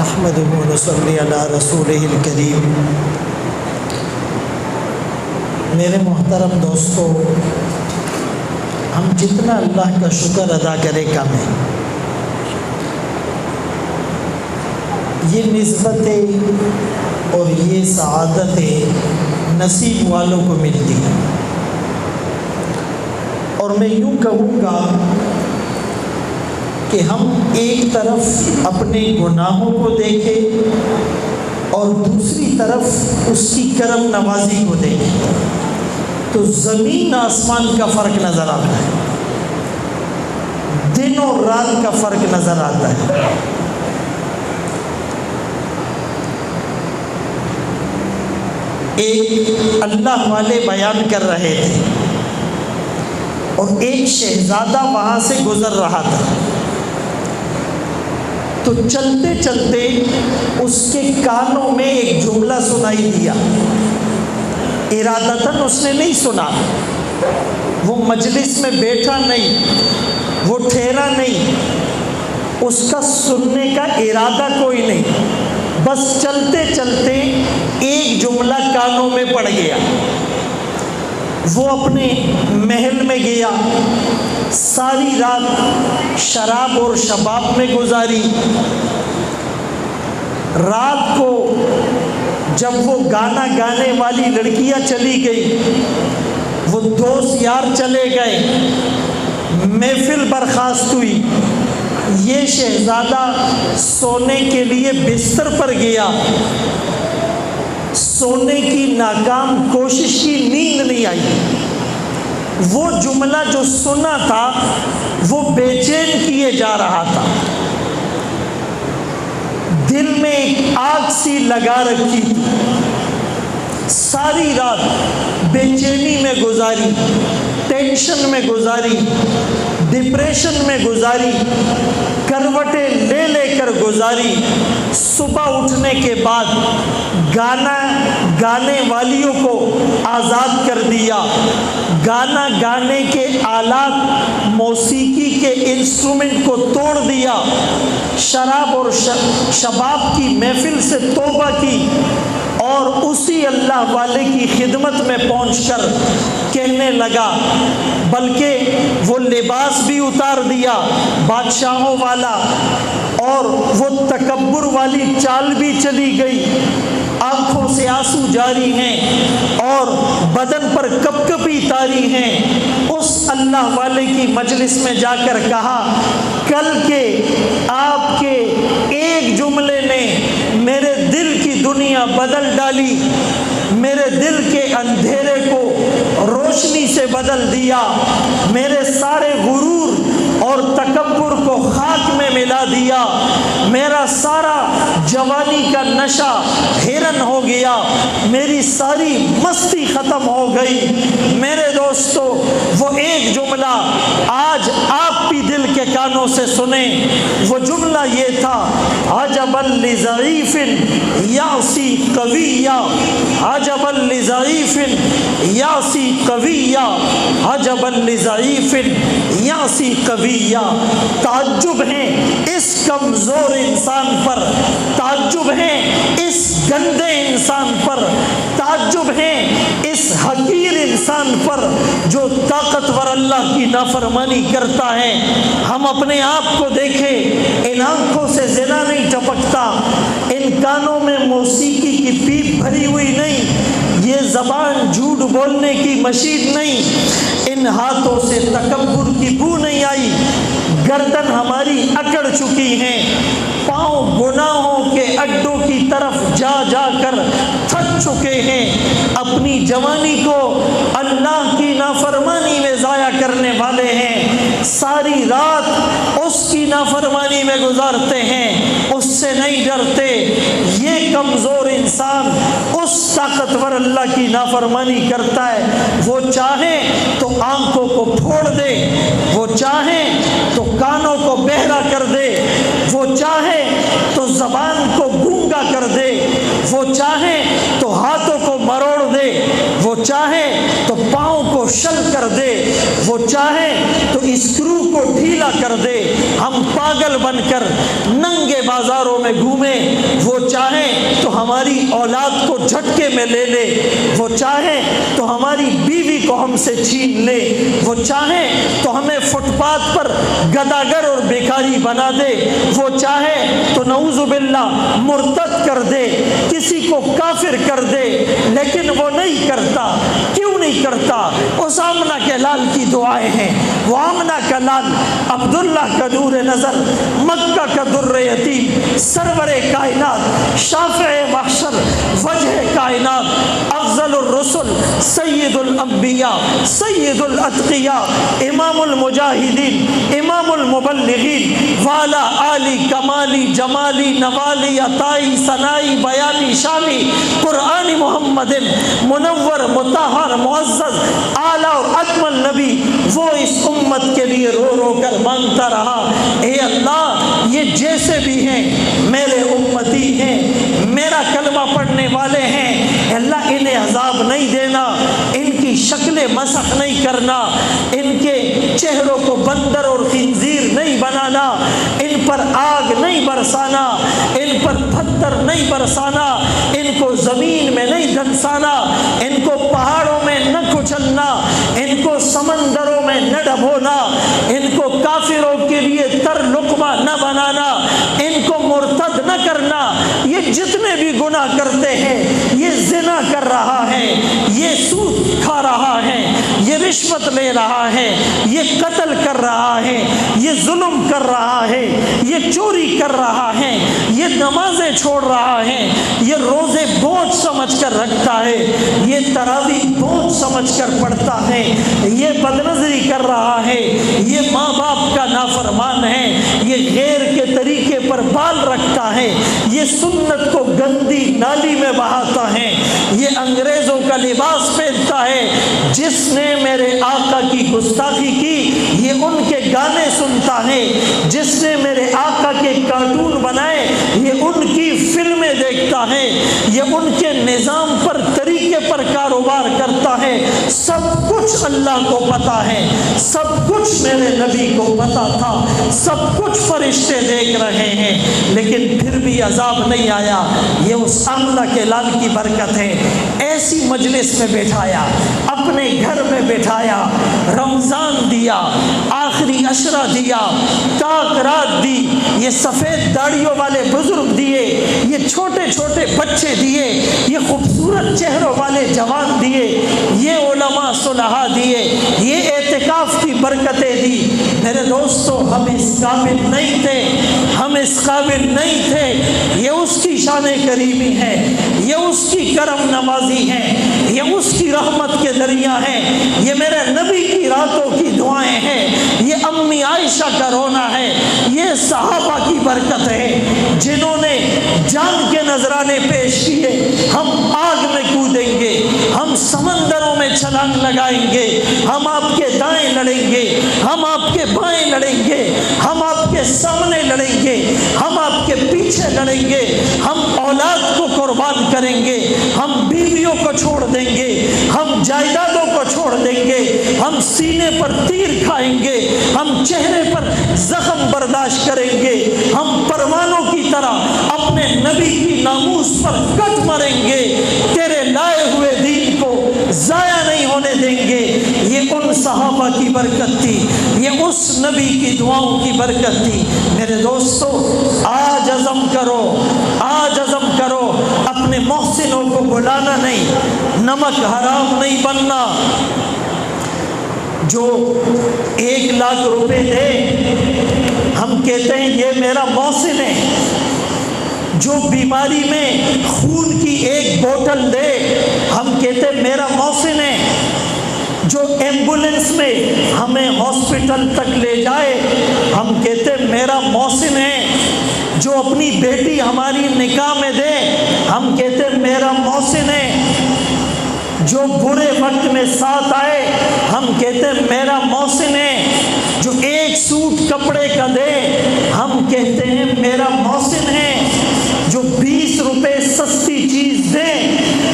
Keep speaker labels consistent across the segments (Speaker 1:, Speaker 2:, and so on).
Speaker 1: نحمده ونصلي على رسوله الکریم۔ میرے محترم دوستو، ہم جتنا اللہ کا شکر ادا کرے کم ہے۔ یہ نسبتیں اور یہ سعادتیں نصیب والوں کو ملتی ہیں، اور میں یوں کہوں گا کہ ہم ایک طرف اپنے گناہوں کو دیکھیں اور دوسری طرف اس کی کرم نوازی کو دیکھیں تو زمین آسمان کا فرق نظر آتا ہے، دن اور رات کا فرق نظر آتا ہے۔ ایک اللہ والے بیان کر رہے تھے اور ایک شہزادہ وہاں سے گزر رہا تھا، تو چلتے چلتے اس کے کانوں میں ایک جملہ سنائی دیا۔ ارادتاً اس نے نہیں سنا، وہ مجلس میں بیٹھا نہیں، وہ ٹھہرا نہیں، اس کا سننے کا ارادہ کوئی نہیں، بس چلتے چلتے ایک جملہ کانوں میں پڑ گیا۔ وہ اپنے محل میں گیا، ساری رات شراب اور شباب میں گزاری۔ رات کو جب وہ گانا گانے والی لڑکیاں چلی گئی، وہ دوست یار چلے گئے، محفل برخاست ہوئی، یہ شہزادہ سونے کے لیے بستر پر گیا، سونے کی ناکام کوشش کی، نیند نہیں آئی۔ وہ جملہ جو سنا تھا وہ بے چین کیے جا رہا تھا، دل میں ایک آگ سی لگا رکھی تھی۔ ساری رات بے چینی میں گزاری، ٹینشن میں گزاری، ڈپریشن میں گزاری، کروٹیں لے لے کر گزاری۔ صبح اٹھنے کے بعد گانا گانے والیوں کو آزاد کر دیا، گانا گانے کے آلات، موسیقی کے انسٹرومنٹ کو توڑ دیا، شراب اور شباب کی محفل سے توبہ کی، اور اسی اللہ والے کی خدمت میں پہنچ کر کہنے لگا، بلکہ وہ لباس بھی اتار دیا بادشاہوں والا، اور وہ تکبر والی چال بھی چلی گئی، آنکھوں سے آنسو جاری ہیں اور بدن پر کپکپی طاری ہیں۔ اس اللہ والے کی مجلس میں جا کر کہا، کل کے آپ کے ایک جملے نے میرے دل کی دنیا بدل ڈالی، میرے دل کے اندھیرے کو روشنی سے بدل دیا، میرے سارے غرور اور تکبر کو خاک میں ملا دیا، میرا سارا جوانی کا نشہ ہرن ہو گیا، میری ساری مستی ختم ہو گئی۔ میرے دوستو، وہ ایک جملہ آج آپ بھی دل کے کانوں سے سنیں۔ وہ جملہ یہ تھا، عجبا لضعیف یعصی قویا، عجبا لضعیف یعصی قویا، عجبا لضعیف یعصی قویا۔ تعجب ہے اس کمزور انسان پر، تعجب ہے اس گندے انسان پر، تعجب ہے اس حقیر انسان پر جو طاقتور اللہ کی نافرمانی کرتا ہے۔ ہم اپنے آپ کو دیکھیں، ان آنکھوں سے زنا نہیں ٹپکتا، ان کانوں میں موسیقی کی پیپ بھری ہوئی نہیں، یہ زبان جھوٹ بولنے کی مشین نہیں، ان ہاتھوں سے تکبر کی بو نہیں آئی، گردن ہماری اکڑ چکی ہیں، پاؤں گناہوں کے اڈوں کی طرف جا جا کر تھک چکے ہیں، اپنی جوانی کو اللہ کی نافرمانی میں ضائع کرنے والے ہیں، ساری رات اس کی نافرمانی میں گزارتے ہیں، اس سے نہیں ڈرتے۔ یہ کمزور انسان اس طاقتور اللہ کی نافرمانی کرتا ہے، وہ چاہے تو آنکھوں کو پھوڑ دے، وہ چاہے تو کانوں کو بہرا کر دے، وہ چاہے تو زبان کو گونگا کر دے، وہ چاہے تو ہاتھوں کو مروڑ دے، وہ چاہے تو پاؤں کو شل کر دے، وہ چاہے تو اسکرو کو ڈھیلا کر دے، ہم پاگل بن کر ننگے بازاروں میں گھومیں، وہ چاہے تو ہماری اولاد کو جھٹکے میں لے لے، وہ چاہے تو ہماری بیوی کو ہم سے چھین لے، وہ چاہے تو ہمیں فٹ پاتھ پر گداگر اور بیکاری بنا دے، وہ چاہے تو نعوذ باللہ مرتد کر دے، کسی کو کافر کر دے، لیکن وہ نہیں کرتا۔ کیوں نہیں کرتا؟ اس آمنہ کے لال کی دعائیں ہیں۔ وہ آمنہ کا لال عبداللہ کا نور نظر، مکہ کا در یتیم، سرور کائنات، شافع محشر، وجہ کائنات، افضل الرسل، سید الانبیاء، سید الاتقیاء، امام المجاہدین، امام المبلغین، والا عالی کمالی جمالی نوالی عطائی ثنائی بیانی شامی، قرآن محمد منور مطہر معزز اعلیٰ اور اکمل نبی، وہ اس امت کے لیے رو رو کر مانگتا رہا، اے اللہ یہ جیسے بھی ہیں میرے امتی ہیں، میرا کلمہ پڑھنے والے ہیں، اللہ انہیں عذاب نہیں دینا، ان کی شکلیں مسخ نہیں کرنا، ان کے چہروں کو بندر اور خنزیر نہیں بنانا، ان پر آگ نہیں برسانا، ان پر پتھر نہیں برسانا، ان کو زمین میں نہیں دھنسانا، ان کو پہاڑوں میں نہ کچلنا، ان کو سمندروں میں نہ ڈبونا، ان کو کافروں کے لیے تر لقمہ نہ بنانا، ان کو مرتد نہ کرنا۔ یہ جتنے بھی گناہ کرتے ہیں، یہ زنا کر رہا ہے، یہ سود کھا رہا ہے، یہ رشوت لے رہا ہے، یہ قتل کر رہا ہے، یہ ظلم کر رہا ہے، یہ چوری کر رہا ہے، یہ نمازیں چھوڑ رہا ہے، یہ روزے بوجھ سمجھ کر رکھتا ہے، یہ تراویح بوجھ سمجھ کر پڑھتا ہے، یہ بدنظری کر رہا ہے، یہ ماں باپ کا نافرمان ہے، یہ غیر کے طریقے پر بال رکھتا ہے، یہ سنت کو گندی نالی میں بہاتا ہے، یہ انگریزوں کا لباس پہنتا ہے۔ جس نے میرے آقا کی گستاخی کی یہ ان کے گانے سنتا ہے، جس نے میرے آقا کے کارٹون بنائے یہ ان کی فلمیں دیکھتا ہے، یہ ان کے نظام پر طریقے پر کاروبار کرتا ہے۔ سب کچھ اللہ کو پتا ہے، سب کچھ میرے نبی کو پتا تھا، سب کچھ فرشتے دیکھ رہے ہیں، لیکن پھر بھی عذاب نہیں آیا۔ یہ اس آمنہ کے لال کی برکت ہے۔ ایسی مجلس میں بیٹھایا، اپنے گھر میں بیٹھایا، رمضان دیا، آخری عشرہ دیا، تاک رات دی، یہ سفید داڑھیوں والے بزرگ دیے، یہ چھوٹے چھوٹے بچے دیے، یہ خوبصورت چہروں والے جوان دیے، یہ علماء صلحاء دیے، یہ اعتکاف کی برکتیں دی۔ میرے دوستو ہم اس قابل نہیں تھے، ہم اس قابل نہیں تھے، یہ اس کی شان کریمی ہے، یہ اس کی کرم نوازی ہے، یہ اس کی رحمت کے ذریعہ ہے، یہ میرے نبی کی راتوں کی دعائیں ہیں، یہ امی عائشہ کا رونا ہے، یہ صحابہ کی برکت ہے جنہوں نے جان کے نذرانے پیش کیے۔ ہم آگ میں کودیں گے، ہم سمندروں میں چھلانگ لگائیں گے، ہم آپ کے دائیں لڑیں گے، ہم آپ کے بائیں لڑیں گے، ہم آپ کے سامنے لڑیں گے، ہم آپ کے پیچھے لڑیں گے، ہم اولاد کو قربان کریں گے، ہم بیویوں کو چھوڑ دیں گے، ہم جائیدادوں کو چھوڑ دیں گے، ہم سینے پر تیر کھائیں گے، ہم چہرے پر زخم برداشت کریں گے، ہم پروانوں کی طرح اپنے نبی کی ناموس پر کٹ مریں گے، تیرے لائے ہوئے دین کو ضائع نہیں ہونے دیں گے۔ یہ ان صحابہ کی برکت تھی، یہ اس نبی کی دعاؤں کی برکت تھی۔ میرے دوستو آج عزم کرو، آج عزم کرو، اپنے محسنوں کو بلانا نہیں، نمک حرام نہیں بننا۔ جو 1,00,000 روپے دے ہم کہتے ہیں یہ میرا محسن ہے، جو بیماری میں خون کی 1 بوتل دے ہم کہتے ہیں میرا محسن ہے، جو ایمبولنس میں ہمیں ہاسپٹل تک لے جائے ہم کہتے ہیں میرا محسن ہے، جو اپنی بیٹی ہماری نکاح میں دے ہم کہتے ہیں میرا محسن ہے، جو برے وقت میں ساتھ آئے ہم کہتے ہیں میرا محسن ہے، جو 1 سوٹ کپڑے کا دے ہم کہتے ہیں میرا محسن ہے، جو 20 روپے سستی چیز دے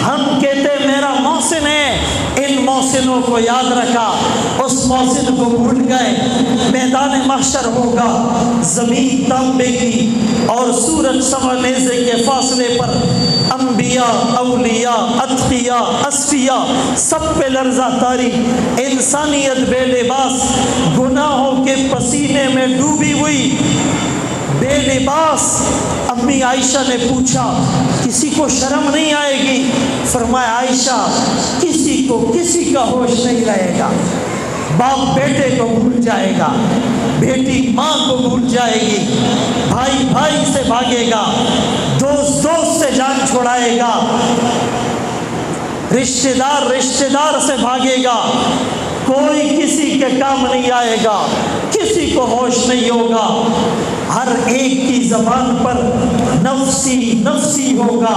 Speaker 1: ہم کہتے ہیں میرا محسن ہے۔ ان محسنوں محسنوں کو یاد رکھا، اس محسن کو بھول گئے۔ میدان محشر ہوگا، زمین تانبے کی اور سورج سوا نیزے کے فاصلے پر انبیاء، اولیاء، اتقیاء، اصفیاء سب پہ لرزہ طاری، انسانیت بے لباس گناہوں کے پسینے میں ڈوبی ہوئی، بے لباس۔ امی عائشہ نے پوچھا کسی کو شرم نہیں آئے گی؟ فرمایا عائشہ کسی کا ہوش نہیں رہے گا۔ باپ بیٹے کو بھول جائے گا، بیٹی ماں کو بھول جائے گی، بھائی بھائی سے بھاگے گا، دوست دوست سے جان چھڑائے گا، رشتہ دار سے بھاگے گا، کوئی کسی کے کام نہیں آئے گا، کسی کو ہوش نہیں ہوگا۔ ہر ایک کی زبان پر نفسی نفسی ہوگا۔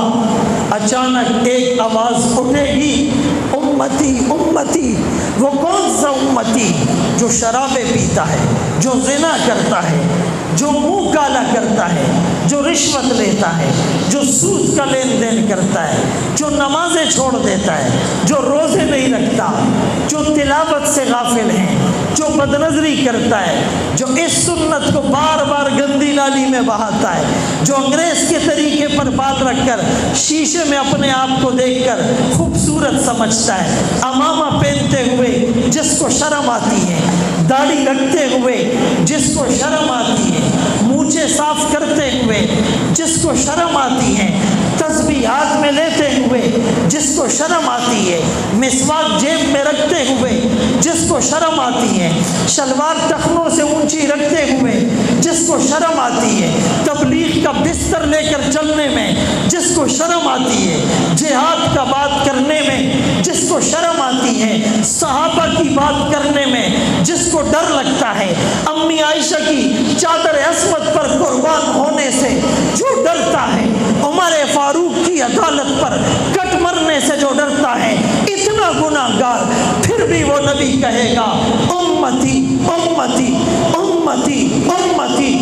Speaker 1: اچانک ایک آواز اٹھے گی، امتی امتی۔ وہ کون سا امتی؟ جو شرابیں پیتا ہے، جو زنا کرتا ہے، جو منہ کالا کرتا ہے، جو رشوت لیتا ہے، جو سود کا لین دین کرتا ہے، جو نمازیں چھوڑ دیتا ہے، جو روزے نہیں رکھتا، جو تلاوت سے غافل ہے، جو بدنظری کرتا ہے، جو اس سنت کو بار بار گندی نالی میں بہاتا ہے، جو انگریز کے طریقے پر بال رکھ کر شیشے میں اپنے آپ کو دیکھ کر خوبصورت سمجھتا ہے، امامہ پہنتے ہوئے جس کو شرم آتی ہے، داڑھی رکھتے ہوئے جس کو شرم آتی ہے، مونچھیں صاف کرتے ہوئے جس کو شرم آتی ہے، تسبیح ہاتھ میں لیتے ہوئے جس کو شرم آتی ہے، مسواک جیب میں رکھتے ہوئے جس کو شرم آتی ہے، شلوار ٹخنوں سے اونچی رکھتے ہوئے جس کو شرم آتی ہے، تبلیغ کا بستر لے کر چلنے میں جس کو شرم آتی ہے، جہاد کا بات کرنے میں جس کو شرم آتی ہے، صحابہ کی بات کرنے میں جس کو ڈر لگتا ہے، امی عائشہ کی چادر عصمت پر قربان ہونے سے جو ڈرتا ہے، عمر فاروق کی عدالت پر کٹ مرنے سے جو ڈرتا ہے، اتنا گناہ گار پھر بھی وہ نبی کہے گا امتی امتی امتی امتی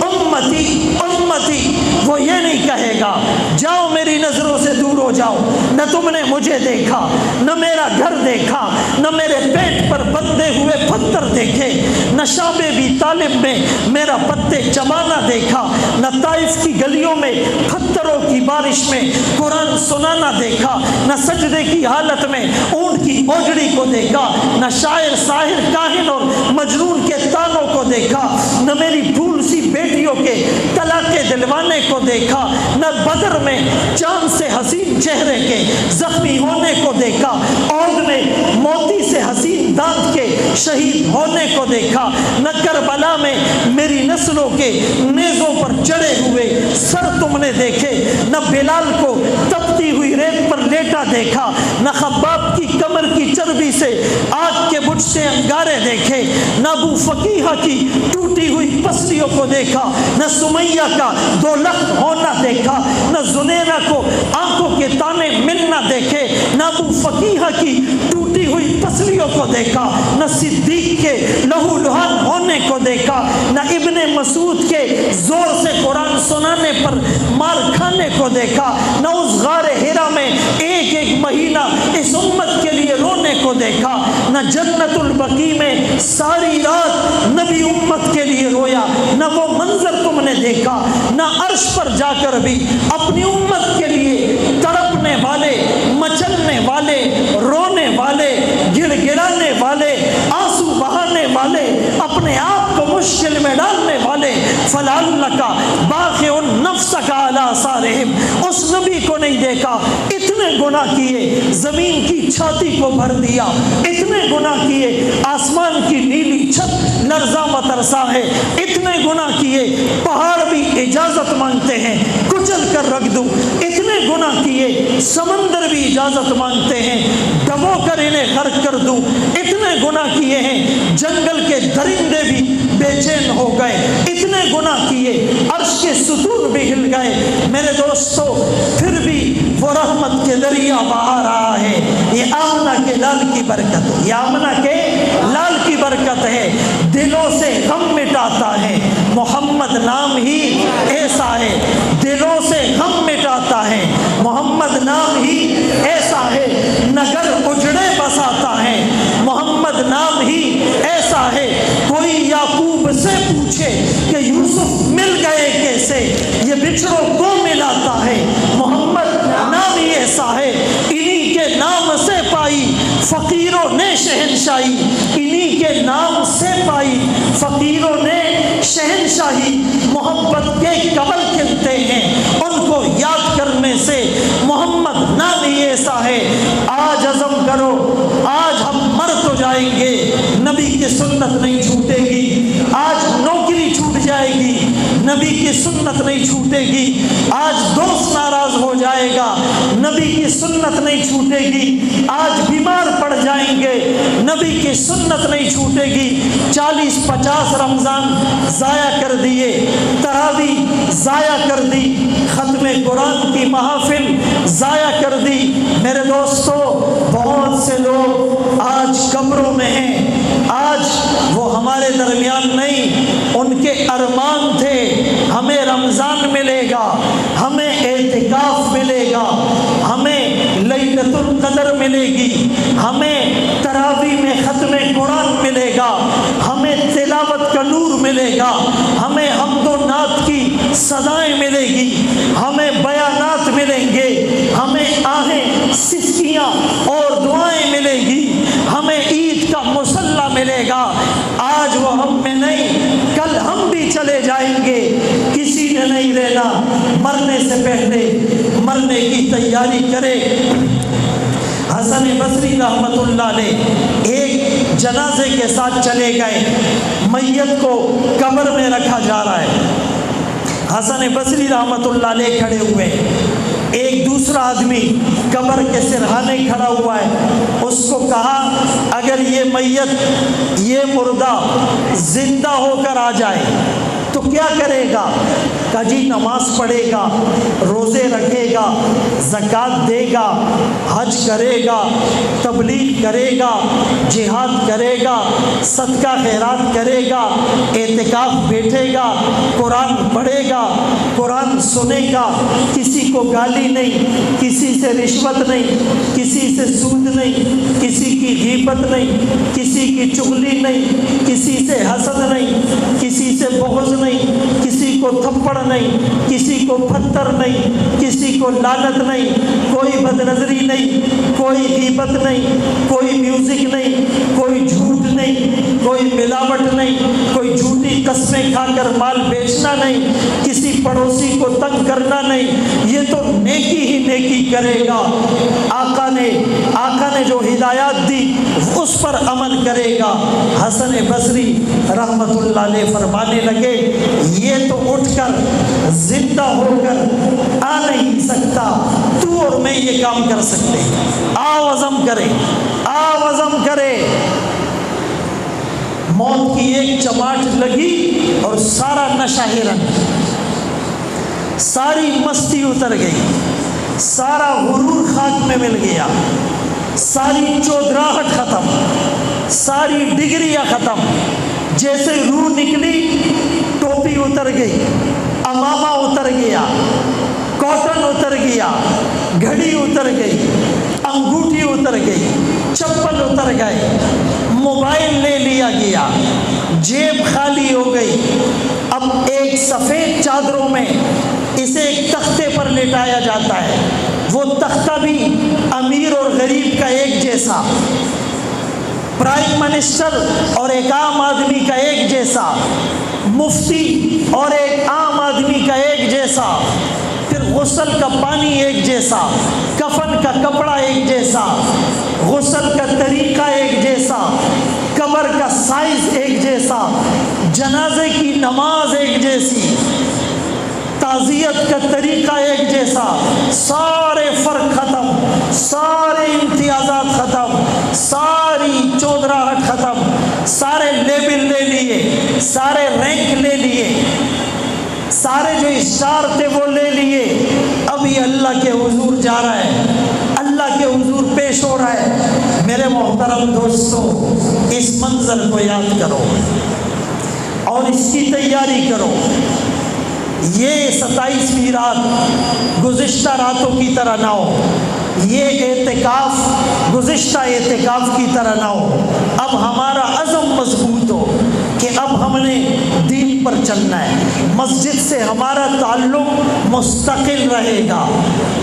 Speaker 1: امتی امتی۔ وہ یہ نہیں کہے گا جاؤ میری نظروں سے دور ہو جاؤ، نہ تم نے مجھے دیکھا، نہ میرا گھر دیکھا، نہ میرے پیٹ پر بندے ہوئے پتھر دیکھے، نہ شام ابی طالب میں میرا پتے چبانا دیکھا، نہ طائف کی گلیوں میں پتھروں کی بارش میں قرآن سنانا دیکھا، نہ سجدے کی حالت میں اونٹ کی اوجڑی کو دیکھا، نہ شاعر ساحر کاہن اور مجنون کے تانوں کو دیکھا، نہ میری پھول سی بیٹیوں کے طلاق دلوانے کو دیکھا، نہ بدر میں چاند سے حسین چہرے کے زخمی ہونے کو دیکھا، عہد میں موتی سے حسین دانت کے شہید ہونے کو دیکھا، نہ کربلا میں میری نسلوں کے نیزوں پر چڑھے ہوئے سر تم نے دیکھے، نہ بلال کو تپتی ہوئی ریت پر لیٹا دیکھا، نہ خباب کی کمر کی چربی سے آگ کے بجھ سے انگارے دیکھے، نہ ابو فقیہ کی ٹوٹی ہوئی پسلیوں کو دیکھا، نہ سمیہ کا دو لخت ہونا دیکھا، نہ زنیرہ کو آنکھوں کے تانے ملنا دیکھے، نہ ابو فقیہ کی ٹوٹی ہوئی پسلیوں کو دیکھا، نہ صدیق کے لہو لہان ہونے کو دیکھا، نہ ابن مسعود کے زور سے قرآن سنانے پر مار کھانے کو دیکھا، نہ اس غار ہرا میں ایک ایک مہینہ اس امت کے لیے رونے کو دیکھا، نہ جنت البقیع میں ساری رات نبی امت کے لیے رویا، نہ وہ منظر تم نے دیکھا، نہ عرش پر جا کر بھی اپنی امت کے لیے تڑپنے والے، مچلنے والے، رونے والے، گڑ گڑانے والے، آنسو بہانے والے، اپنے آپ کو مشکل میں ڈالنے والے، فَلَعَلَّكَ بَاخِعٌ نَفْسَكَ عَلَىٰ آثَارِهِمْ، اس نبی کو نہیں دیکھا، اتنے گناہ کیے، زمین کی چھاتی کو بھر دیا، اتنے گناہ کیے، آسمان کی نیلی چھت لرزا مترسا ہے، اتنے گناہ کیے، پہاڑ بھی اجازت مانگتے ہیں کچل کر رکھ دوں، اتنے گناہ کیے، سمندر بھی اجازت مانگتے ہیں ڈبو کر انہیں غرق کر دوں، اتنے گناہ کیے ہیں جنگل کے درندے بھی بے چین ہو گئے، اتنے گناہ کیے، عرش کے ستون بھی ہل گئے، میرے دوستو پھر بھی وہ رحمت کے دریا بہا رہا ہے۔ یہ آمنہ کے لال کی برکت ہے، یہ آمنہ کے لال کی برکت ہے، دلوں سے غم مٹاتا ہے، محمد نام ہی ایسا ہے، دلوں سے غم مٹاتا ہے، محمد نام ہی ایسا ہے، نگر اجڑے بساتا ہے، پوچھے کہ یوسف مل گئے کیسے، یہ بچھڑوں کو ملاتا ہے، محمد نام ہی ایسا ہے، انہی کے نام سے پائی فقیروں نے شہنشاہی، انہی کے نام سے پائی فقیروں نے شہنشاہی، محبت کے کمل کھلتے ہیں ان کو یاد کرنے سے، محمد نام ہی ایسا ہے۔ آج عزم کرو، آج ہم مر تو جائیں گے، نبی کی سنت نہیں چھوٹے گی، آج نوکری چھوٹ جائے گی، نبی کی سنت نہیں چھوٹے گی، آج دوست ناراض ہو جائے گا، نبی کی سنت نہیں چھوٹے گی، آج بیمار پڑ جائیں گے، نبی کی سنت نہیں چھوٹے گی۔ 40-50 رمضان ضائع کر دیے، تراویح ضائع کر دی، ختم قرآن کی محافل ضائع کر دی۔ میرے دوستو، بہت سے لوگ آج قبروں میں ہیں، آج وہ ہمارے درمیان نہیں، ان کے ارمان تھے ہمیں رمضان ملے گا، ہمیں اعتکاف ملے گا، ہمیں لیلۃ القدر ملے گی، ہمیں تراویح میں ختم قرآن ملے گا، ہمیں تلاوت کا نور ملے گا، ہمیں حمد و نعت کی صدائیں ملے گی، ہمیں بیانات ملیں گے، ہمیں آہیں سسکیاں اور دعائیں ملے گی، ہمیں عید کا مصلی ملے گا۔ آج وہ ہم میں نہیں، کل ہم بھی چلے جائیں گے، کسی نے نہیں لینا۔ مرنے سے پہلے مرنے کی تیاری کرے۔ حسن بصری رحمت اللہ علیہ ایک جنازے کے ساتھ چلے گئے، میت کو قبر میں رکھا جا رہا ہے، حسن بصری رحمت اللہ علیہ کھڑے ہوئے، ایک دوسرا آدمی قبر کے سرہانے کھڑا ہوا ہے، اس کو کہا اگر یہ میت، یہ مردہ زندہ ہو کر آ جائے تو کیا کرے گا؟ کہا جی نماز پڑھے گا، روزے رکھے گا، زکوٰۃ دے گا، حج کرے گا، تبلیغ کرے گا، جہاد کرے گا، صدقہ خیرات کرے گا، اعتکاف بیٹھے گا، قرآن پڑھے گا، قرآن سنے گا، کسی کو گالی نہیں، کسی سے رشوت نہیں، کسی سے سود نہیں، کسی کی غیبت نہیں، کسی کی چغلی نہیں، کسی سے حسد نہیں، کسی سے بغض نہیں، کسی کو تھپڑ نہیں، کسی کو پتھر نہیں، کسی کو لعنت نہیں، کوئی بد نظری نہیں، کوئی غیبت نہیں، کوئی میوزک نہیں، کوئی جھوٹ نہیں، کوئی ملاوٹ نہیں، کوئی جھوٹی قسمیں کھا کر مال بیچنا نہیں، کسی پڑوسی کو تنگ کرنا نہیں، یہ تو نیکی ہی نیکی کرے گا۔ آقا نے جو ہدایات دی اس پر عمل کرے گا۔ حسن بصری رحمت اللہ علیہ فرمانے لگے یہ تو اٹھ کر زندہ ہو کر آ نہیں سکتا، تو اور میں یہ کام کر سکتے ہیں، آؤ عزم کرے، آؤ عزم کرے۔ موت کی ایک چماٹ لگی اور سارا نشہ ہرن، ساری مستی اتر گئی، سارا غرور خاک میں مل گیا، ساری چودراہٹ ختم، ساری ڈگریاں ختم، جیسے روح نکلی ٹوپی اتر گئی، امامہ اتر گیا، کاٹن اتر گیا، گھڑی اتر گئی، انگوٹھی اتر گئی، چپل اتر گئے، موبائل لے لیا گیا، جیب خالی ہو گئی۔ اب ایک سفید چادروں میں اسے ایک تختے پر لٹایا جاتا ہے، وہ تختہ بھی امیر اور غریب کا ایک جیسا، پرائم منسٹر اور ایک عام آدمی کا ایک جیسا، مفتی اور ایک عام آدمی کا ایک جیسا، پھر غسل کا پانی ایک جیسا، کفن کا کپڑا ایک جیسا، غسل کا طریقہ ایک جیسا، قبر کا سائز ایک جیسا، جنازے کی نماز ایک جیسی، تعزیت کا طریقہ ایک جیسا، سارے فرق ختم، سارے امتیازات ختم، ساری چودراہٹ ختم، سارے لیبل لے لیے، سارے رینک لے لیے، سارے جو اسٹار تھے وہ لے لیے۔ اب یہ اللہ کے حضور جا رہا ہے، اللہ کے حضور پیش ہو رہا ہے۔ میرے محترم دوستو، اس منظر کو یاد کرو اور اس کی تیاری کرو۔ یہ 27ویں رات گزشتہ راتوں کی طرح نہ ہو، یہ اعتکاف گزشتہ اعتکاف کی طرح نہ ہو۔ اب ہمارا عزم مضبوط ہو کہ اب ہم نے دین پر چلنا ہے. مسجد سے ہمارا تعلق مستقل رہے گا,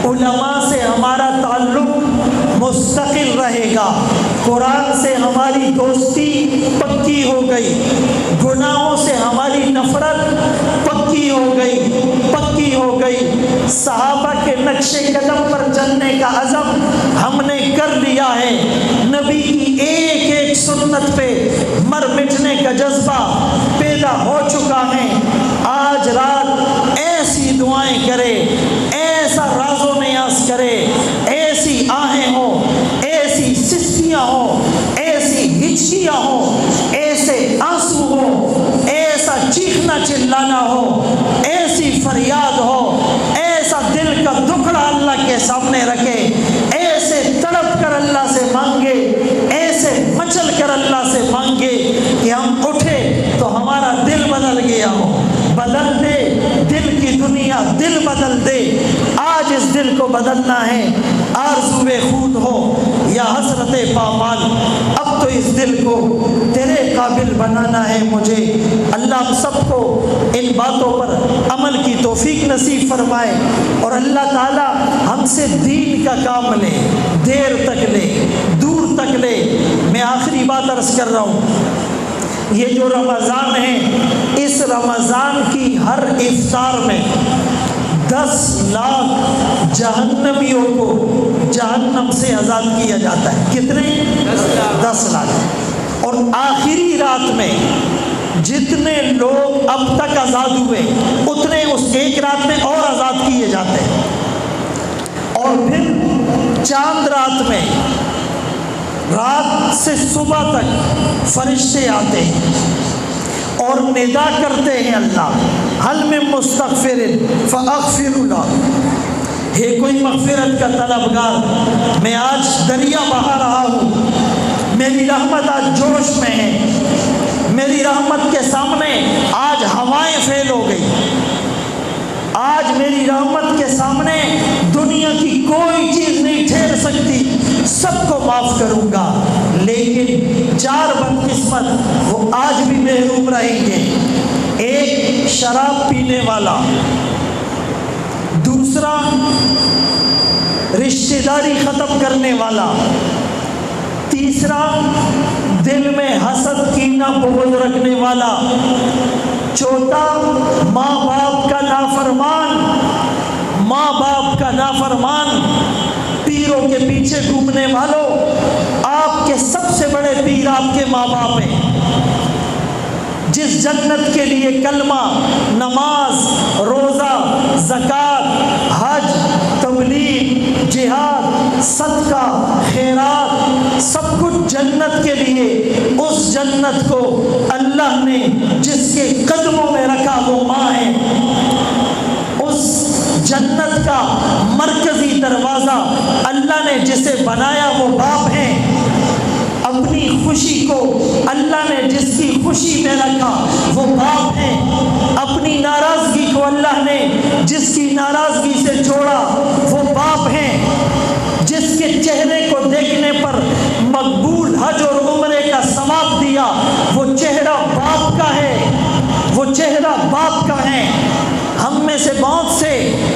Speaker 1: علماء سے ہمارا تعلق مستقل رہے گا, قرآن سے ہماری دوستی پکی ہو گئی, گناہوں سے ہماری نفرت پکی ہو گئی. صحابہ کے نقش قدم پر چلنے کا عزم ہم نے کر لیا ہے. نبی کی ایک ایک سنت پہ مر مٹنے کا جذبہ پیدا ہو چکا ہے. آج رات ایسی دعائیں کرے, ایسا راز و نیاز کرے, ایسی آہیں ہوں, ایسی سستیاں ہوں, ایسی ہچکیاں ہوں, ایسے آنسو ہوں, ایسا چیخنا چلانا ہو, ایسی فریاد ہو, ایسا دل کا دکھڑا اللہ کے سامنے رکھے, ایسے تڑپ کر اللہ سے مانگے, ایسے مچل کر اللہ سے مانگے کہ ہم اٹھے تو ہمارا دل بدل گیا ہو. بدل دے دل کی دنیا, دل بدل دے. آج اس دل کو بدلنا ہے. آرزوئے خود ہو یا حسرت پامال, اب تو اس دل کو تیرے قابل بنانا ہے مجھے. اللہ ہم سب کو ان باتوں پر عمل کی توفیق نصیب فرمائے, اور اللہ تعالی ہم سے دین کا کام لے, دیر تک لے, دور تک لے. میں آخری بات عرض کر رہا ہوں, یہ جو رمضان ہے, اس رمضان کی ہر افطار میں 10 لاکھ جہنمیوں کو جہنم سے آزاد کیا جاتا ہے. کتنے؟ 10 لاکھ. اور آخری رات میں جتنے لوگ اب تک آزاد ہوئے اتنے اس ایک رات میں اور آزاد کیے جاتے ہیں. اور پھر چاند رات میں رات سے صبح تک فرشتے آتے ہیں اور ندا کرتے ہیں, اللہ حل من مستغفر فاغفر له, ہے کوئی مغفرت کا طلبگار؟ میں آج دریا بہا رہا ہوں, میری رحمت آج جوش میں ہے, میری رحمت کے سامنے آج ہوائیں فیل ہو گئی. آج میری رحمت کے سامنے دنیا کی کوئی چیز نہیں ٹھہر سکتی, سب کو معاف کروں گا. لیکن 4 بدقسمت وہ آج بھی محروم رہیں گے. ایک شراب پینے والا, دوسرا رشتہ داری ختم کرنے والا, تیسرا دل میں حسد کینہ بغض رکھنے والا, چوتھا ماں باپ کا نافرمان, پیروں کے پیچھے گھومنے والوں, آپ کے سب سے بڑے پیر آپ کے ماں باپ ہیں. جس جنت کے لیے کلمہ, نماز, روزہ, زکوٰۃ, حج, تبلیغ, جہاد, صدقہ, خیرات, سب کچھ جنت کے لیے, اس جنت کو اللہ نے جس کے قدموں میں رکھا وہ ماں ہے. اس جنت کا مرکزی دروازہ اللہ نے جسے بنایا وہ باپ ہے. اپنی خوشی کو اللہ نے جس کی خوشی میں رکھا وہ باپ ہے. اپنی ناراضگی کو اللہ نے جس کی ناراضگی سے چھوڑا وہ باپ ہے. جس کے چہرے کو دیکھنے پر مقبول حج اور عمرے کا ثواب دیا وہ چہرہ باپ کا ہے, وہ چہرہ باپ کا ہے. ہم میں سے بہت سے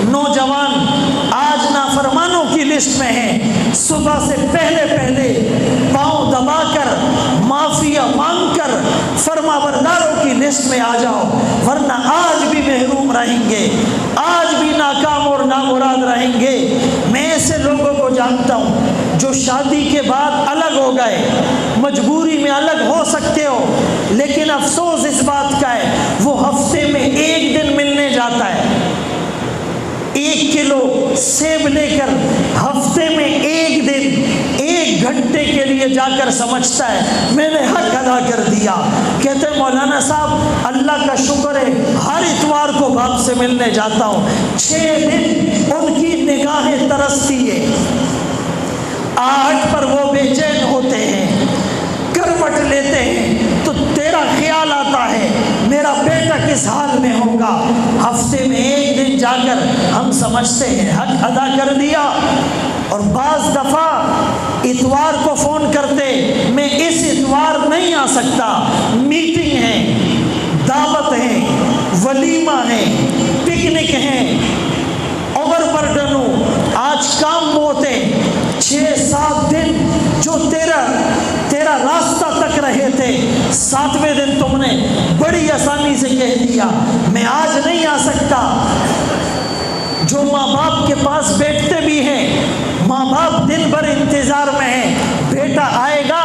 Speaker 1: نوجوان آج نافرمانوں کی لسٹ میں ہیں. صبح سے پہلے پاؤں دبا کر معافیا مانگ کر فرما برداروں کی لسٹ میں آ جاؤ, ورنہ آج بھی محروم رہیں گے, آج بھی ناکام اور نامراد رہیں گے. میں ایسے لوگوں کو جانتا ہوں جو شادی کے بعد الگ ہو گئے, مجبوری میں الگ ہو سکتے ہو, لیکن افسوس اس بات کا ہے وہ ہفتے میں 1 دن ملنے جاتا ہے. 1 کلو سیب لے کر ہفتے میں 1 دن 1 گھنٹے کے لیے جا کر سمجھتا ہے میں نے حق ادا کر دیا. کہتے مولانا صاحب اللہ کا شکر ہے ہر اتوار کو باپ سے ملنے جاتا ہوں. 6 دن ان کی نگاہیں ترستی ہے, آہٹ پر وہ بے چین ہوتے ہیں, کروٹ لیتے ہیں تو تیرا خیال آتا ہے میرا بیٹا کس حال میں ہوگا. ہفتے میں 1 دن جا کر ہم سمجھتے ہیں حق ادا کر دیا. اور بعض دفعہ اتوار کو فون کرتے میں اس اتوار نہیں آ سکتا, میٹنگ ہے, دعوت ہے، ولیمہ ہے، پکنک ہے، اوور برڈن ہو، آج کام بہت ہے، 6-7 دن جو تیرا راستہ تک رہے تھے، 7ویں دن تم نے بڑی آسانی سے کہہ دیا میں آج نہیں آ سکتا۔ جو ماں باپ کے پاس بیٹھتے بھی ہیں، ماں باپ دن بھر انتظار میں ہیں، بیٹا آئے گا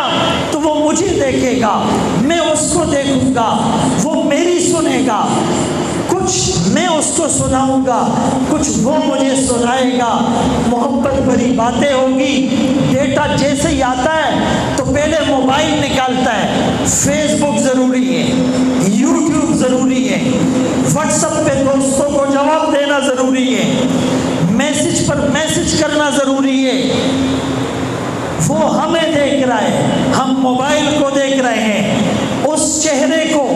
Speaker 1: تو وہ مجھے دیکھے گا، میں اس کو دیکھوں گا، وہ میری سنے گا، کچھ میں اس کو سناؤں گا، کچھ وہ مجھے سنائے گا، محبت بھری باتیں ہوگی۔ بیٹا جیسے ہی آتا ہے تو پہلے موبائل نکالتا ہے، فیس بک ضروری ہے، یوٹیوب ضروری ہے، واٹس ایپ پہ دوستوں کو جواب دینا ضروری ہے، میسج پر میسج کرنا ضروری ہے۔ وہ ہمیں دیکھ رہا ہے، ہم موبائل کو دیکھ رہے ہیں، اس چہرے کو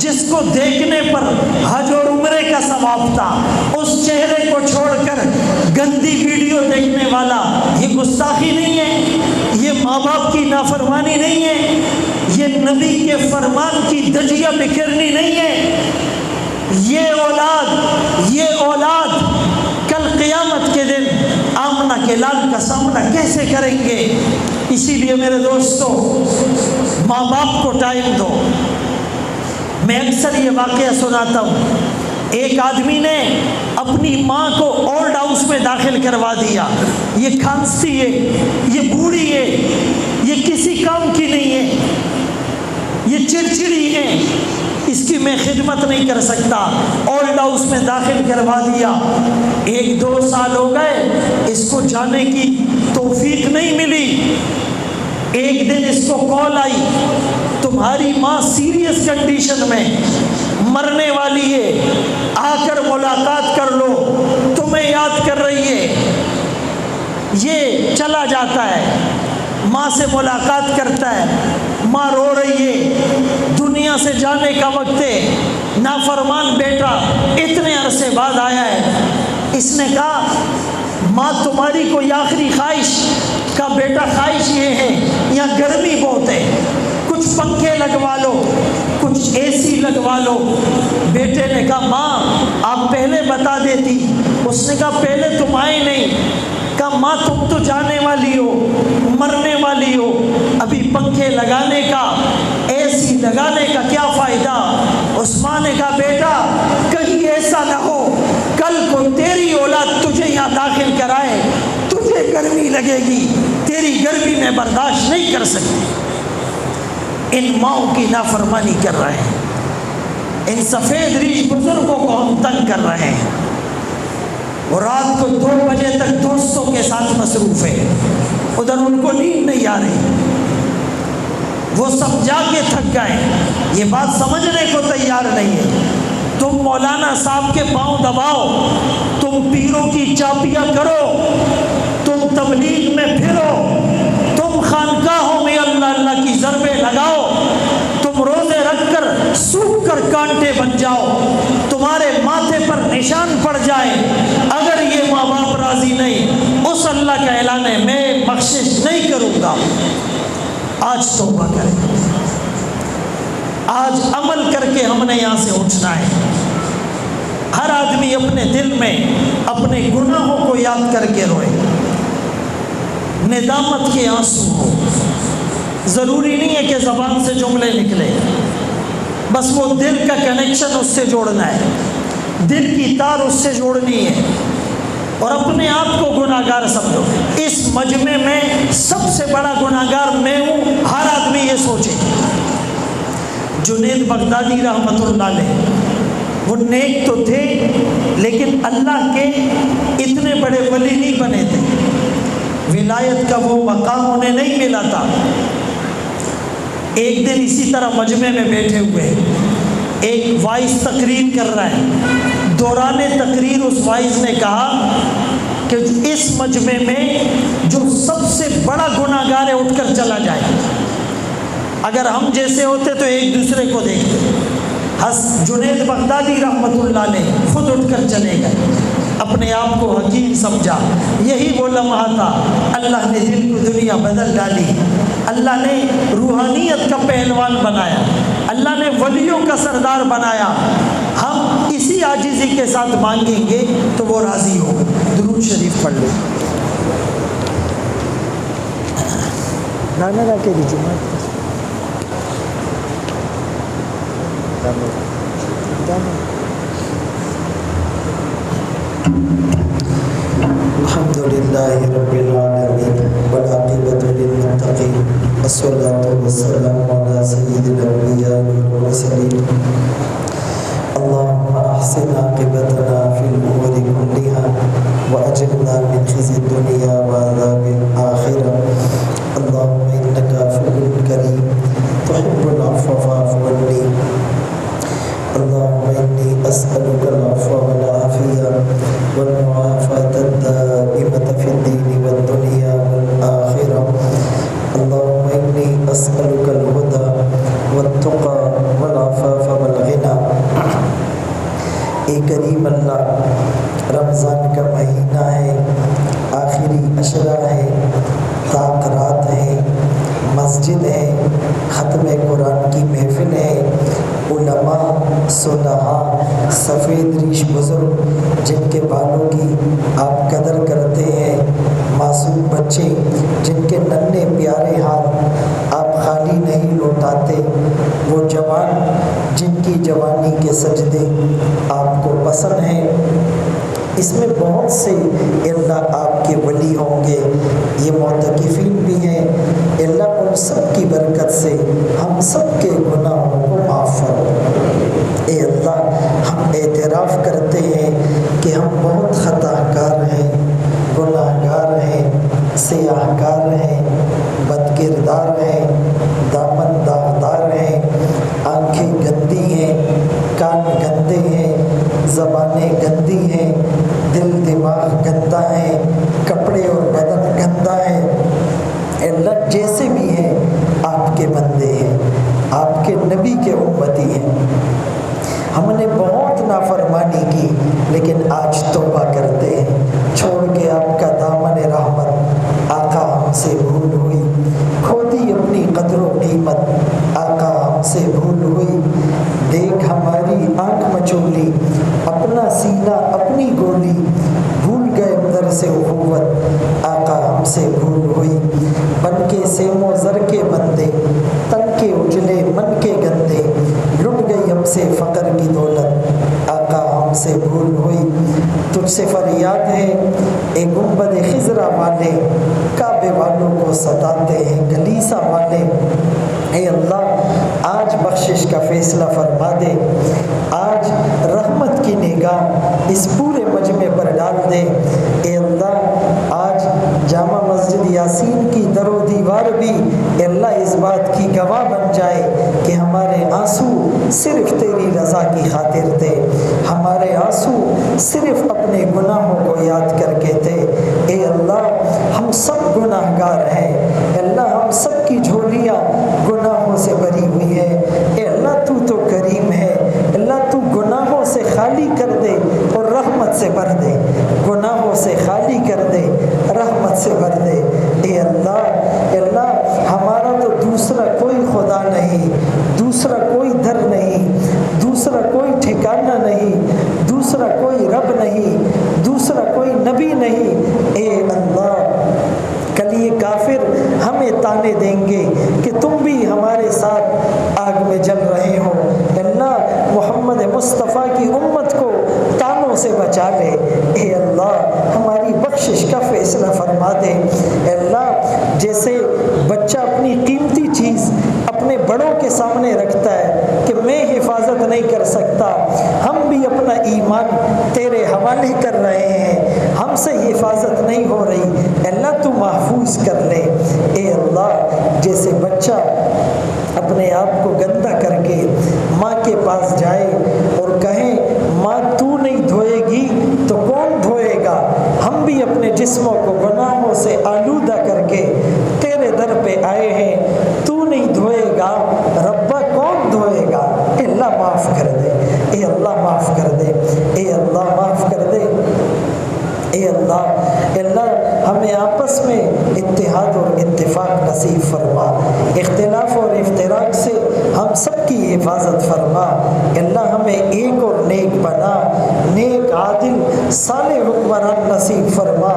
Speaker 1: جس کو دیکھنے پر حج اور عمرے کا ثواب تھا، اس چہرے کو چھوڑ کر گندی ویڈیو دیکھنے والا، یہ گستاخی نہیں ہے، یہ ماں باپ کی نافرمانی نہیں ہے، یہ نبی کے فرمان کی دھجیاں بکھیرنی نہیں ہے۔ یہ اولاد کل قیامت کے دن آمنہ کے لال کا سامنا کیسے کریں گے؟ اسی لیے میرے دوستو، ماں باپ کو ٹائم دو۔ میں اکثر یہ واقعہ سناتا ہوں، ایک آدمی نے اپنی ماں کو اولڈ ہاؤس میں داخل کروا دیا، یہ کھانستی ہے، یہ بوڑھی ہے، یہ کسی کام کی نہیں ہے، یہ چڑچڑی ہے، اس کی میں خدمت نہیں کر سکتا، اولڈ ہاؤس میں داخل کروا دیا۔ 1-2 سال ہو گئے، اس کو جانے کی توفیق نہیں ملی۔ ایک دن اس کو کال آئی، تمہاری ماں سیریس کنڈیشن میں مرنے والی ہے، آ کر ملاقات کر لو، تمہیں یاد کر رہی ہے۔ یہ چلا جاتا ہے، ماں سے ملاقات کرتا ہے، ماں رو رہی ہے، دنیا سے جانے کا وقت ہے، نافرمان بیٹا اتنے عرصے بعد آیا ہے۔ اس نے کہا ماں تمہاری کوئی آخری خواہش؟ کا بیٹا خواہش یہ ہے، یہاں گرمی بہت ہے، کچھ پنکھے لگوا لو، کچھ اے سی لگوا لو۔ بیٹے نے کہا ماں آپ پہلے بتا دیتی۔ اس نے کہا پہلے تم آئے نہیں۔ کہا ماں تم تو جانے والی ہو، مرنے والی ہو، ابھی پنکھے لگانے کا، اے سی لگانے کا کیا فائدہ؟ عثمان نے کہا بیٹا کہیں ایسا نہ ہو کل کو تیری اولاد تجھے یہاں داخل کرائے، تجھے گرمی لگے گی، تیری گرمی میں برداشت نہیں کر سکتی۔ ان ماؤں کی نافرمانی کر رہے ہیں، ان سفید ریش بزرگوں کو ہم تنگ کر رہے ہیں، اور رات کو 2 بجے تک دوستوں کے ساتھ مصروف ہے، ادھر ان کو نیند نہیں آ رہی، وہ سب جا کے تھک گئے، یہ بات سمجھنے کو تیار نہیں ہے۔ تم مولانا صاحب کے پاؤں دباؤ، تم پیروں کی چاپیاں کرو، تم تبلیغ میں پھرو، تم خانقاہوں میں اللہ اللہ کی ضربیں لگاؤ، تم روزے رکھ کر سوکھ کر کانٹے بن جاؤ، تمہارے ماتھے پر نشان پڑ جائے، اگر یہ ماں باپ راضی نہیں، اس اللہ کا اعلان ہے میں بخشش نہیں کروں گا۔ آج توبہ کریں، آج عمل کر کے ہم نے یہاں سے اٹھنا ہے۔ ہر آدمی اپنے دل میں اپنے گناہوں کو یاد کر کے روئے، ندامت کے آنسو ہو۔ ضروری نہیں ہے کہ زبان سے جملے نکلے، بس وہ دل کا کنیکشن اس سے جوڑنا ہے، دل کی تار اس سے جوڑنی ہے، اور اپنے آپ کو گناہگار سمجھو۔ اس مجمع میں سب سے بڑا گناہگار میں ہوں، ہر آدمی یہ سوچے۔ جنید بغدادی رحمۃ اللہ علیہ وہ نیک تو تھے، لیکن اللہ کے اتنے بڑے ولی نہیں بنے تھے، ولایت کا وہ مقام انہیں نہیں ملا تھا۔ ایک دن اسی طرح مجمع میں بیٹھے ہوئے، ایک وائز تقریر کر رہا ہے، دوران تقریر اس وائز نے کہا کہ اس مجمع میں جو سب سے بڑا گناہگار ہے اٹھ کر چلا جائے۔ اگر ہم جیسے ہوتے تو ایک دوسرے کو دیکھتے۔ جنید بغدادی رحمۃ اللہ علیہ خود اٹھ کر چلے گئے، اپنے آپ کو حکیم سمجھا۔ یہی وہ لمحہ تھا، اللہ نے دل کو دنیا بدل ڈالی، اللہ نے روحانیت کا پہلوان بنایا، اللہ نے ولیوں کا سردار بنایا، ہم اسی عاجزی کے ساتھ مانگیں گے تو وہ راضی ہو۔ درود شریف پڑھ لیں۔
Speaker 2: گانا گا کے دیجیے
Speaker 3: الحمد للہ رب العالمین والعاقبۃ للمتقین والصلاۃ والسلام علی سید الانبیاء والمرسلین اللهم احسن عاقبتنا في الامور كلها واجرنا من خزي الدنيا وعذاب الاخره اللهم انك عفو كريم تحب العفو فاعف عني اللهم إني أسألك العفو والعافية والمعافاة الدائمة في الدين والدنيا والآخرة اللهم إني أسألك الهدى والتقى والعفاف والغنى۔ اے کریم اللہ، رمضان کا مہینہ ہے، آخری عشرہ ہے، تاخرات ہیں، مسجد ہے، ختم قرآن کی محفل ہے، علماء، صلحاء، سفید ریش بزرگ جن کے بالوں کی آپ قدر کرتے ہیں، معصوم بچے جن کے ننھے پیارے ہاتھ آپ خالی نہیں لوٹاتے، وہ جوان جن کی جوانی کے سجدے آپ کو پسند ہیں، اس میں بہت سے اللہ آپ کے ولی ہوں گے، یہ معتکفین بھی ہیں، اللہ ان سب کی برکت سے ہم سب کے گناہوں کو معاف فرما۔ اے اللہ، ہم اعتراف کرتے ہیں کہ ہم بہت خطا کار ہیں، گناہ گار ہیں، سیاہ کار ہیں، بد کردار ہیں، دامن داغدار ہیں، آنکھیں گندی ہیں، کان گندے ہیں، زبانیں گندی ہیں، دل دماغ گندا ہے، کپڑے اور بدن گندا ہے۔ اللہ جیسے بھی ہیں آپ کے بندے ہیں، آپ کے نبی کے امتی ہیں، ہم نے بہت نافرمانی کی لیکن آج توبہ کرتے ہیں، چھوڑ کے آپ کا دامن رحمت، آقا ہم سے بھول ہوئی، کھو دی اپنی قدر و قیمت، آقا ہم سے بھول ہوئی، دیکھ ہماری آنکھ مچولی، اپنا سینہ اپنی گولی، بھول گئے در سے اخوت، آقا ہم سے بھول ہوئی، بن کے سیم و زر کے بندے، تن کے اجلے من کے گندے، لٹ گئی ہم سے فقر کی دولت، آقا ہم سے بھول ہوئی، تجھ سے فریاد ہے اے گنبد خضرا والے، کعبے والوں کو ستاتے ہیں کلیسا والے۔ اے اللہ، آج بخشش کا فیصلہ فرما دے، آج رحمت کی نگاہ اس پورے مجمع پر ڈال دے۔ اے اللہ، آج جامع مسجد یاسین کی در و دیوار بھی اے اللہ اس بات کی گواہ بن جائے کہ ہمارے آنسو صرف تیری رضا کی خاطر تھے، ہمارے آنسو صرف اپنے گناہوں کو یاد کر کے تھے۔ اے اللہ، ہم سب گناہ گار ہیں، اے اللہ ہم سب کی جھولیاں گناہوں سے بھری ہوئی ہے۔ اے اللہ تو تو کریم ہے، اللہ تو گناہوں سے خالی کر دے اور رحمت سے بھر دے، گناہوں سے خالی کر دے، رحمت سے بھر دے۔ اے اللہ ہمارا تو دوسرا کوئی خدا نہیں، دوسرا کوئی در نہیں، دوسرا کوئی ٹھکانہ نہیں، دوسرا کوئی رب نہیں، دوسرا کوئی نبی نہیں۔ اے اللہ، کل یہ کافر ہمیں تانے دیں گے کہ تم بھی ہمارے ساتھ آگ میں جل رہے ہو، اللہ محمد مصطفیٰ کی امت کو تانوں سے بچا لے۔ اے اللہ، ہماری بخشش کا فیصلہ فرما دے۔ اے اللہ، جیسے بچہ اپنی قیمتی چیز اپنے بڑوں کے سامنے رکھتا ہے کہ میں حفاظت نہیں کر سکتا، ہم بھی اپنا ایمان تیرے حوالے کر رہے ہیں، ہم سے حفاظت نہیں ہو رہی، اللہ تو محفوظ کر لے۔ اے اللہ، جیسے بچہ اپنے آپ کو گندا کر کے ماں کے پاس جائے اور کہے ماں تو نہیں دھوئے گی تو کون دھوئے گا، ہم بھی اپنے جسموں کو گناہوں سے آلودہ کر کے تیرے در پہ آئے ہیں، تو نہیں دھوئے گا، ربا کون دھوئے گا۔ اے اللہ معاف کر دے، اے اللہ معاف کر دے، اے اللہ معاف کر دے، اے اللہ اللہ ہمیں آپس میں اتحاد اور اتفاق نصیب فرما، اختلاف اور افتراق سے ہم سب کی حفاظت فرما، اللہ ہمیں ایک اور نیک بنا، نیک عادل صالح حکمران نصیب فرما،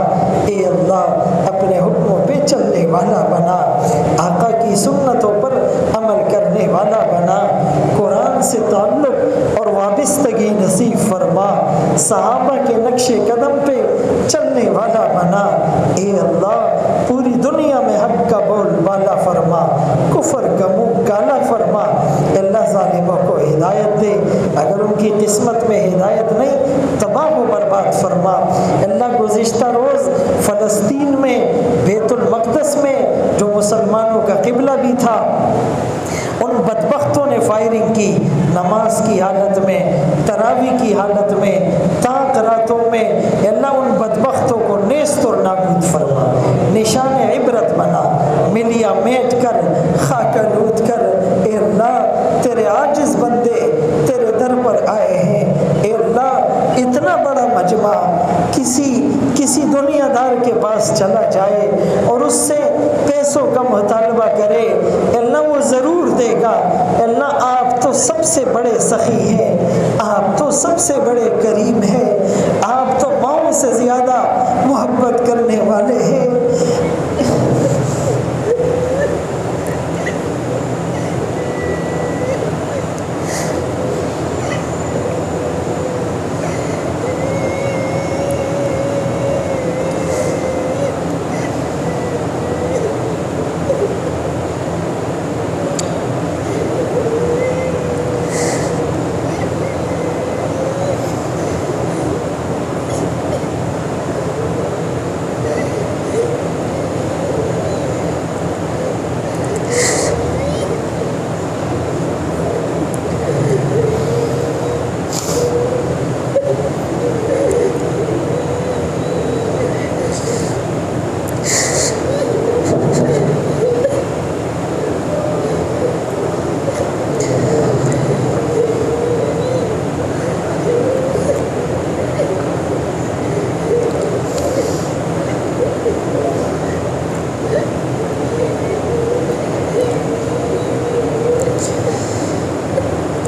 Speaker 3: اے اللہ اپنے حکموں پہ چلنے والا بنا، آقا کی سنتوں پر عمل کرنے والا بنا، قرآن سے تعلق اور وابستگی نصیب فرما، صحابہ کے نقش قدم پہ چلنے والا بنا، اے اللہ پوری دنیا میں حق کا بول بالا فرما، کفر کا منہ کالا فرما، اللہ ظالموں کو ہدایت دے، اگر ان کی قسمت میں ہدایت نہیں تباہ و برباد فرما، اللہ گزشتہ روز فلسطین میں بیت المقدس میں جو مسلمانوں کا قبلہ بھی تھا، ان بدبختوں نے فائرنگ کی، نماز کی حالت میں، تراویح کی حالت میں، تاک راتوں میں، اللہ ان بدبختوں کو نیست اور نابود فرما، نشان عبرت بنا، ملیا میٹ کر، خاکہ لوٹ کر، اے اللہ تیرے عاجز بندے تیرے در پر آئے ہیں، اے اللہ اتنا بڑا مجمع کسی دنیا دار کے پاس چلا جائے اور اس سے پیسوں کا مطالبہ کرے، اللہ وہ ضرور دے گا، اللہ آپ تو سب سے بڑے سخی ہیں، آپ تو سب سے بڑے کریم ہیں، آپ تو ماؤں سے زیادہ محبت کرنے والے ہیں۔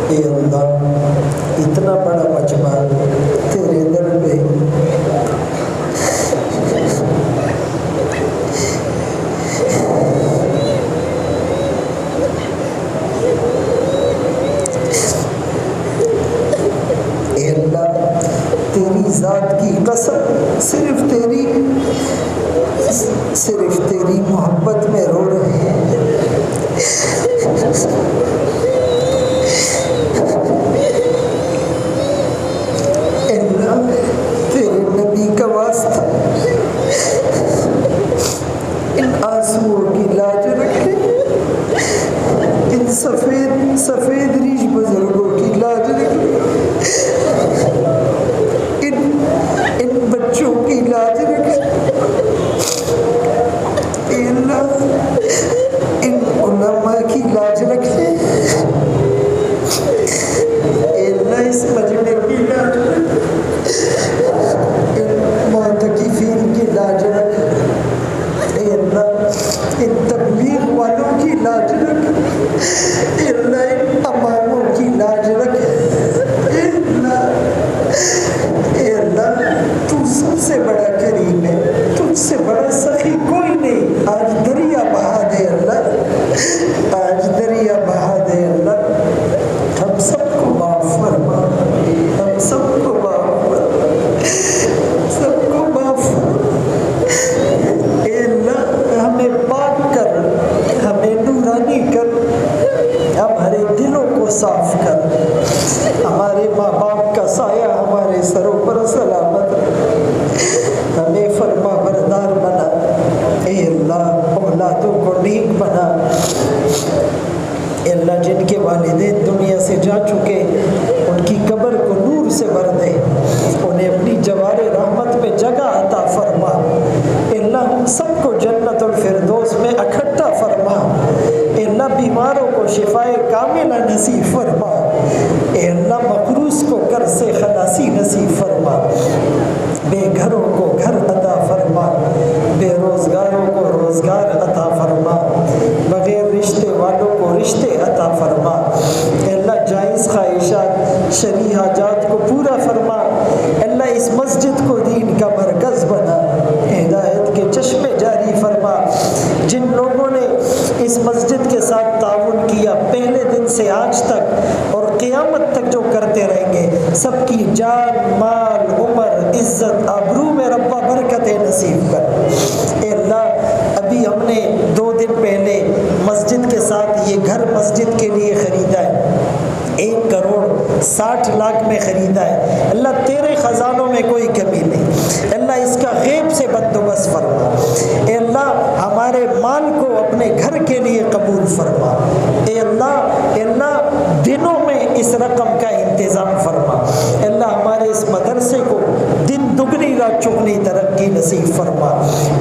Speaker 3: اے اللہ اتنا بڑا مجمع تیرے در پہ اے اللہ تیری ذات کی قسم صرف تیری محبت میں رو رہے ہیں، تیرے نبی کا واسطہ ان آنسوؤں کی لاج رکھے، ان سفید ریش بزرگوں کی لاج رکھے، ان بچوں کی لاج رکھے، اے اللہ ان علماء کی لاج رکھے، اے اللہ اس مجمع کی لاج رکھے، معتکفین کی لاج رکھ، اے اللہ ان تبلیغ والوں کی لاج رکھ، اے اللہ ان اماموں کی لاج رکھ، اے اللہ تو سب سے بڑا کریم ہے، تجھ سے بڑا سخی کوئی نہیں، آج دریا بہا دے اللہ، آج دریا بہا دے اللہ، ہم سب کو معاف فرما، ہم سب کو معاف فرما، سب کو معاف فرما، اے اللہ ہمیں پاک کر، ہمیں نورانی کر، ہمارے دلوں کو صاف کر، ہمارے ماں باپ کا سایہ ہمارے سروں پر سلامت رکھ، ہمیں فرما بردار بنا، اے اللہ اولادوں کو نیک بنا، اے اللہ جن کے والدین دنیا سے جا چکے ان کی قبر کو نور سے بھر دے، انہیں اپنی جوار رحمت میں جگہ عطا فرما، اے اللہ ہم سب کو جنت الفردوس میں اکٹھا فرما، اے اللہ بیماروں کو شفائے کاملہ نصیب فرما، اے اللہ مقروض کو قرض سے خلاصی نصیب فرما، بے گھروں کو گھر عطا مسجد کو دین کا مرکز بنا، ہدایت کے چشمے جاری فرما۔ جن لوگوں نے اس مسجد کے ساتھ تعاون کیا پہلے دن سے آج تک اور قیامت تک جو کرتے رہیں گے، سب کی جان، مال، عمر، عزت، آبرو میں ربا برکت نصیب کر۔ اے اللہ، ابھی ہم نے 2 دن پہلے مسجد کے ساتھ یہ گھر مسجد کے لیے خریدا ہے، 1,60,00,000 میں خریدا ہے۔ اللہ تیرے خزانوں میں کوئی کمی نہیں، اللہ اس کا غیب سے بندوبست فرما۔ اے اللہ، ہمارے مال کو اپنے گھر کے لیے قبول فرما۔ اے اللہ دنوں میں اس رقم کا انتظام فرما۔ اے اللہ، ہمارے اس مدرسے کو دن دگنی رات چگنی ترقی نصیب فرما۔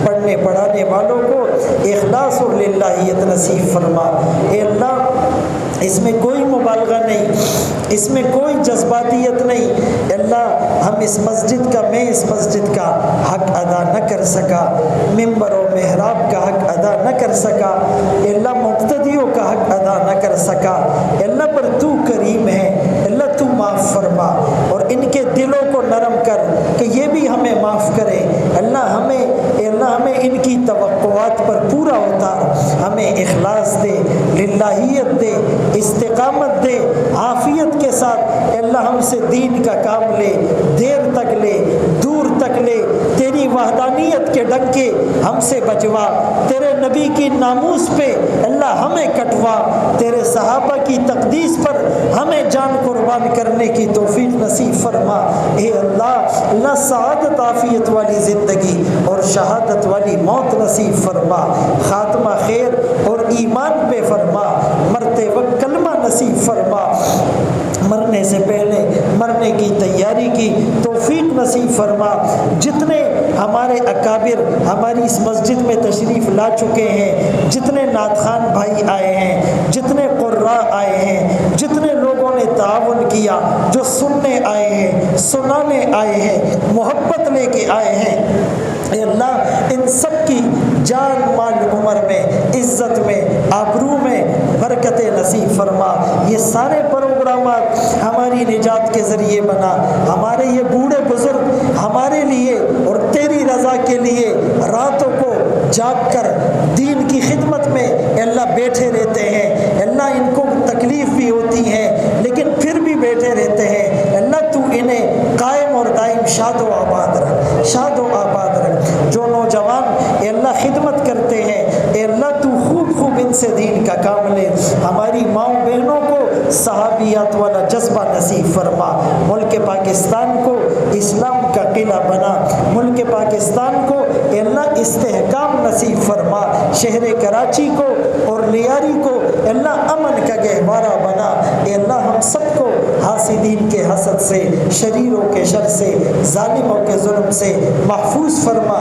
Speaker 3: پڑھنے پڑھانے والوں کو اخلاص اور للہیت نصیب فرما۔ اے اللہ، اس میں کوئی مبالغہ نہیں، اس میں کوئی جذباتیت نہیں۔ اللہ، ہم اس مسجد کا حق ادا نہ کر سکا، ممبر و محراب کا حق ادا نہ کر سکا، اللہ مقتدیوں کا حق ادا نہ کر سکا۔ اللہ پر تو کریم ہے، اللہ تو معاف فرما اور ان کے دلوں کو نرم کر کہ یہ بھی ہمیں معاف کرے۔ اللہ ہمیں ان کی توقعات پر پورا اتار، ہمیں اخلاص دے، للہیت دے، استقامت دے، عافیت کے ساتھ اللہ ہم سے دین کا کام لے، دیر تک لے، دور تک لے، تیری وحدانیت کے ڈنکے ہم سے بچوا، تیرے نبی کی ناموس پہ اللہ ہمیں کٹوا، تیرے صحابہ کی تقدیس پر ہمیں جان قربان کرنے کی توفیق نصیب فرما۔ اے اللہ سعادت عافیت والی زندگی اور شہادت والی موت نصیب فرما، خاتمہ خیر اور ایمان پہ فرما، مرتے وقت کلمہ نصیب فرما، مرنے سے پہلے مرنے کی تیاری کی توفیق نصیب فرما۔ جتنے ہمارے اکابر ہماری اس مسجد میں تشریف لا چکے ہیں، جتنے نعت خوان بھائی آئے ہیں، جتنے قراء آئے ہیں، جتنے لوگوں نے تعاون کیا، جو سننے آئے ہیں، سنانے آئے ہیں، محبت لے کے آئے ہیں، اے اللہ ان سب کی جان مال عمر میں، عزت میں، آبرو میں برکت نصیب فرما۔ یہ سارے پروگرامات ہماری نجات کے ذریعے بنا، ہمارے یہ بوڑھے بزرگ ہمارے لیے اور تیری رضا کے لیے راتوں کو جاگ کر دین کی خدمت میں اللہ بیٹھے رہتے ہیں۔ اللہ ان کو تکلیف بھی ہوتی ہے لیکن پھر بھی بیٹھے رہتے ہیں۔ اللہ تو انہیں قائم اور دائم شاد و آباد رکھ، شاد و آباد رکھ۔ جو نوجوان اے اللہ خدمت کرتے ہیں، اے اللہ تو خوب ان سے دین کا کام لے۔ ہماری ماؤں بہنوں کو صحابیات والا جذبہ نصیب فرما۔ ملک پاکستان کو اسلام کا قلعہ بنا، ملک پاکستان کو اے اللہ استحکام نصیب فرما۔ شہر کراچی کو اور لیاری کو اے اللہ امن کا گہوارہ بنا۔ اے اللہ ہم سب کو حاسدین کے حسد سے، شریروں کے شر سے، ظالموں کے ظلم سے محفوظ فرما۔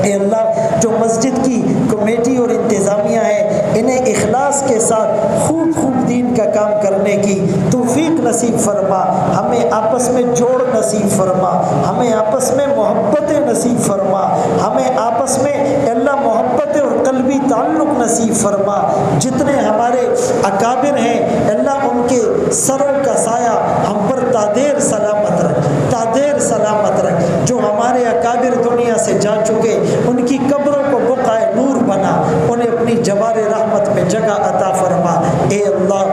Speaker 3: اے اللہ جو مسجد کی کمیٹی اور انتظامیہ ہے، انہیں اخلاص کے ساتھ خوب دین کا کام کرنے کی توفیق نصیب فرما۔ ہمیں آپس میں جوڑ نصیب فرما، ہمیں آپس میں محبت نصیب فرما، ہمیں آپس میں اللہ محبت اور قلبی تعلق نصیب فرما۔ جتنے ہمارے اکابر ہیں اللہ ان کے سروں کا سایہ ہم پر تادیر سلامت رکھ، تادیر سلامت رکھ۔ جو ہمارے اکابر دنیا سے جا چکے ان کی قبروں کو بقائے نور بنا، انہیں اپنی جوار رحمت میں جگہ عطا فرما۔ اے اللہ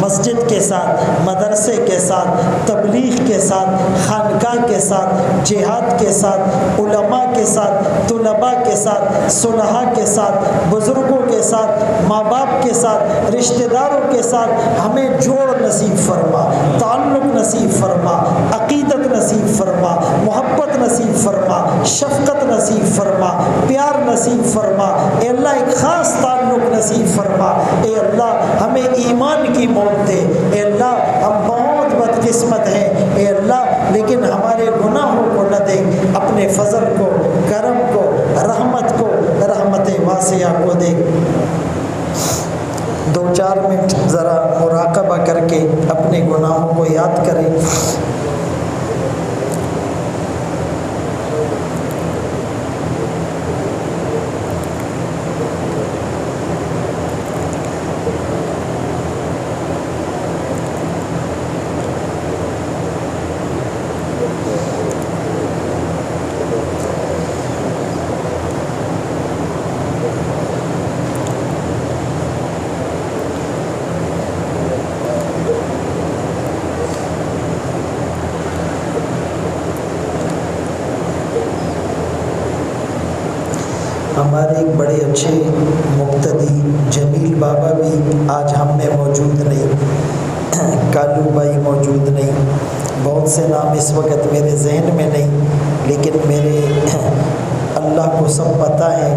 Speaker 3: مسجد کے ساتھ، مدرسے کے ساتھ، تبلیغ کے ساتھ، خانقاہ کے ساتھ، جہاد کے ساتھ، علماء کے ساتھ، طلباء کے ساتھ، صلحاء کے ساتھ، بزرگوں کے ساتھ، ماں باپ کے ساتھ، رشتہ داروں کے ساتھ ہمیں جوڑ نصیب فرما، تعلق نصیب فرما، عقیدت نصیب فرما، محبت نصیب فرما، شفقت نصیب فرما، پیار نصیب فرما۔ اے اللہ ایک خاص تعلق نصیب فرما۔ اے اللہ ہمیں ایمان کی موت دے۔ اے اللہ ہم بہت بدقسمت ہیں اے اللہ، لیکن ہمارے گناہوں کو نہ دے، اپنے فضل کو، کرم کو، رحمت کو، رحمت واسعہ کو دے۔ 2-4 منٹ ذرا مراقبہ کر کے اپنے گناہوں کو یاد کریں۔ ہمارے ایک بڑے اچھے مقتدی جمیل بابا بھی آج ہم میں موجود نہیں، کالو بھائی موجود نہیں، بہت سے نام اس وقت میرے ذہن میں نہیں، لیکن میرے اللہ کو سب پتہ ہے۔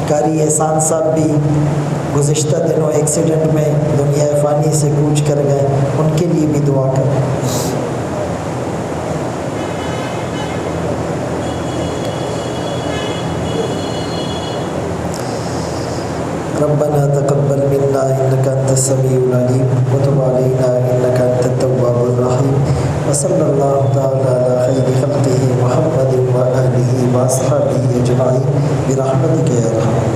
Speaker 3: قاری احسان صاحب بھی گزشتہ دنوں ایکسیڈنٹ میں دنیا فانی سے کوچ کر گئے، ان کے لیے بھی دعا کریں۔ ربنا تقبل منا انك انت السميع العليم وتب علينا انك انت التواب الرحيم وصلى الله تعالى على خير خلقه محمد واله واصحابه اجمعين برحمتك يا ارحم